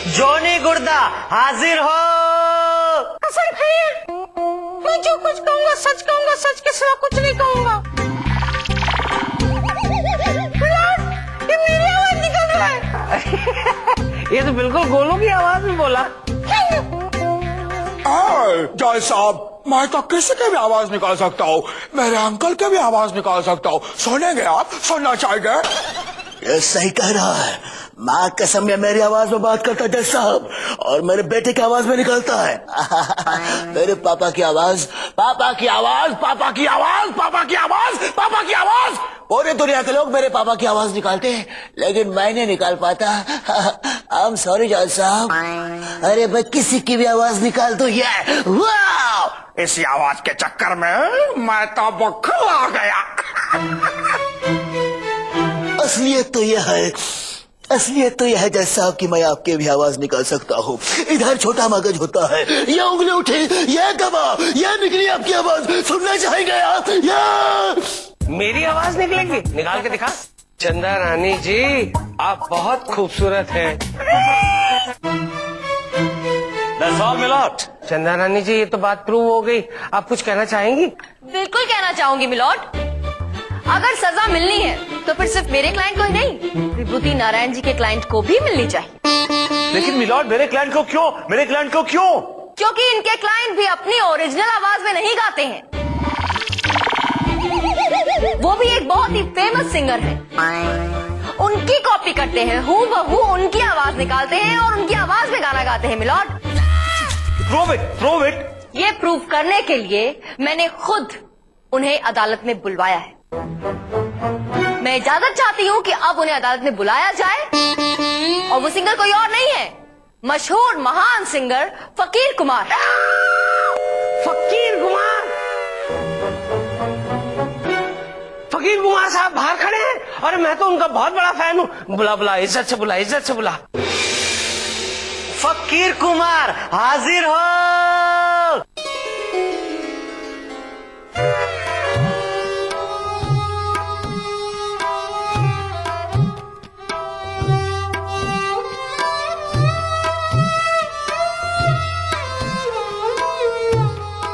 Johnny गुर्दा हाजिर हो। असर भैया, मैं जो कुछ कहूँगा, सच के सिवा कुछ नहीं कहूँगा। ये मेरी आवाज निकल रहा है। ये तो बिल्कुल गोलू की आवाज में बोला। जय साहब, मैं तो किसी की भी आवाज निकाल सकता हूँ, मेरे अंकल की भी आवाज निकाल सकता हूँ। सुनेंगे आप? सुनना चाहेंगे? ये सही कह रहा है। माँ कसम, ये मेरी आवाज में बात करता है जज साहब, और मेरे बेटे की आवाज में निकलता है। मेरे पापा की आवाज, पापा की आवाज, पापा की आवाज, पापा की आवाज, पापा की आवाज। पूरी दुनिया के लोग मेरे पापा की आवाज निकालते हैं, लेकिन मैं नहीं निकाल पाता। आई एम सॉरी जज साहब। अरे भाई, किसी की भी आवाज निकाल दो। ये वाह, इसी आवाज के चक्कर में मैं तो बखल आ गया। असलियत तो यह है जज साहब कि मैं आपके भी आवाज निकाल सकता हूँ। इधर छोटा मगज होता है, ये उंगली उठी, ये दबा, ये निकली आपकी आवाज। सुनना चाहेंगे आप? या मेरी आवाज निकलेगी? निकाल के दिखा। चंदा रानी जी, आप बहुत खूबसूरत हैं। That's all, मिलॉट। चंदा रानी जी, ये तो बात प्रूव हो गई। आप कुछ कहना चाहेंगी? बिल्कुल कहना चाहूंगी मिलॉर्ड। अगर सजा मिलनी है तो फिर सिर्फ मेरे क्लाइंट को ही नहीं, विभूति नारायण जी के क्लाइंट को भी मिलनी चाहिए। लेकिन मिलॉट, मेरे क्लाइंट को क्यों? क्योंकि इनके क्लाइंट भी अपनी ओरिजिनल आवाज में नहीं गाते हैं। वो भी एक बहुत ही फेमस सिंगर है, उनकी कॉपी करते हैं, हूबहू उनकी आवाज निकालते हैं और उनकी आवाज में गाना गाते हैं मिलॉर्ड। Prove it. ये प्रूव करने के लिए मैंने खुद उन्हें अदालत में बुलवाया है। मैं इजाजत चाहती हूँ कि अब उन्हें अदालत में बुलाया जाए, और वो सिंगर कोई और नहीं है, मशहूर महान सिंगर फकीर कुमार। फकीर कुमार? फकीर कुमार साहब बाहर खड़े हैं। अरे मैं तो उनका बहुत बड़ा फैन हूँ। बुला, इज्जत से बुला। फकीर कुमार हाजिर हो।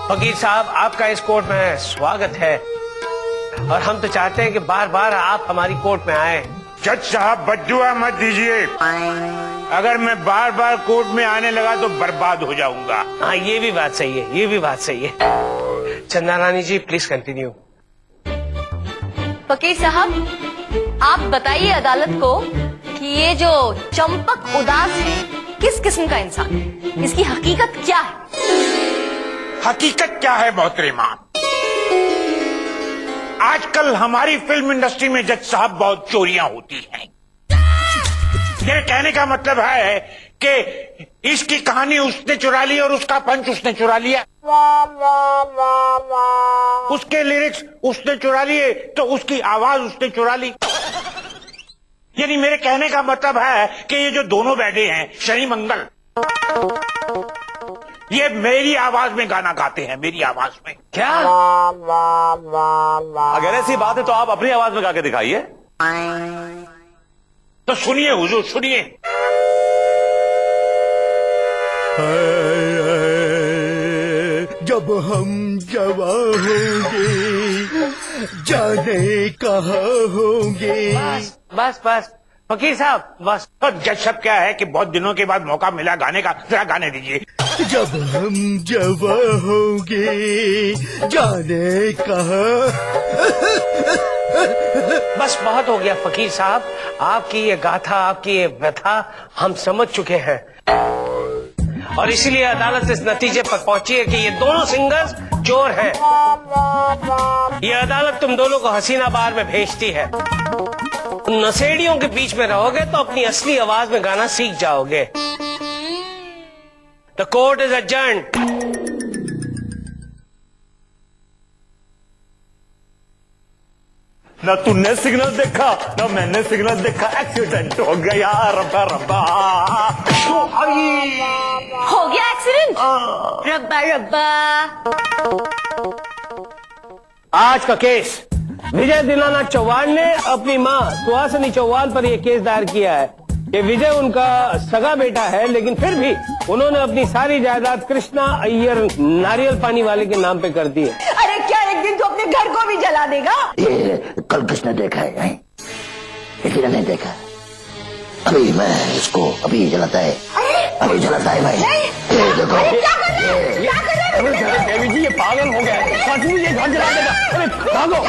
फकीर साहब, आपका इस कोर्ट में स्वागत है, और हम तो चाहते हैं कि बार बार आप हमारी कोर्ट में आए। जज साहब, बद्दुआ मत दीजिए। अगर मैं बार बार कोर्ट में आने लगा तो बर्बाद हो जाऊंगा। हाँ, ये भी बात सही है। चंदा रानी जी, प्लीज कंटिन्यू। फकीर साहब, आप बताइए अदालत को कि ये जो चंपक उदास है किस किस्म का इंसान है, इसकी हकीकत क्या है? हकीकत क्या है मोहतरमा? आजकल हमारी फिल्म इंडस्ट्री में जज साहब बहुत चोरियां होती हैं। मेरे कहने का मतलब है कि इसकी कहानी उसने चुरा ली और उसका पंच उसने चुरा लिया, उसके लिरिक्स उसने चुरा लिए तो उसकी आवाज उसने चुरा ली। यानी मेरे कहने का मतलब है कि ये जो दोनों बैठे हैं, शनि मंगल, ये मेरी आवाज में गाना गाते हैं, मेरी आवाज में। क्या? अगर ऐसी बात है तो आप अपनी आवाज में गा के दिखाइए। तो सुनिए हुजूर, सुनिए। जब हम जवान होंगे, जाने कहाँ होंगे। बस फकीर साहब, बस। तो जज साहब, क्या है कि बहुत दिनों के बाद मौका मिला गाने का, जरा गाने दीजिए। जब हम जवान होंगे, जाने कहाँ। बस बहुत हो गया फकीर साहब, आपकी ये गाथा, आपकी ये व्यथा हम समझ चुके हैं, और इसीलिए अदालत इस नतीजे पर पहुंची है कि ये दोनों सिंगर्स चोर हैं। ये अदालत तुम दोनों को हसीना बार में भेजती है। नशेड़ियों के बीच में रहोगे तो अपनी असली आवाज में गाना सीख जाओगे। The court is adjourned. ना तूने सिग्नल देखा ना मैंने सिग्नल देखा, एक्सीडेंट हो गया। रब्बा रब्बा हो गया एक्सीडेंट? रब्बा रब्बा। आज का केस विजय दीनानाथ चौहान ने अपनी मां सुहासिनी चौहान पर यह केस दायर किया है कि विजय उनका सगा बेटा है, लेकिन फिर भी उन्होंने अपनी सारी जायदाद कृष्णा अय्यर नारियल पानी वाले के नाम पे कर दी है। अरे क्या एक दिन तो अपने घर को भी जला देगा? ये कल किसने देखा है? किसी ने नहीं देखा। अभी मैं इसको अभी जलाता है, अभी जलाता है भाई। ये देखो, देवी जी ये पागल हो गया है, सच में ये घर जला देगा। अरे भागो।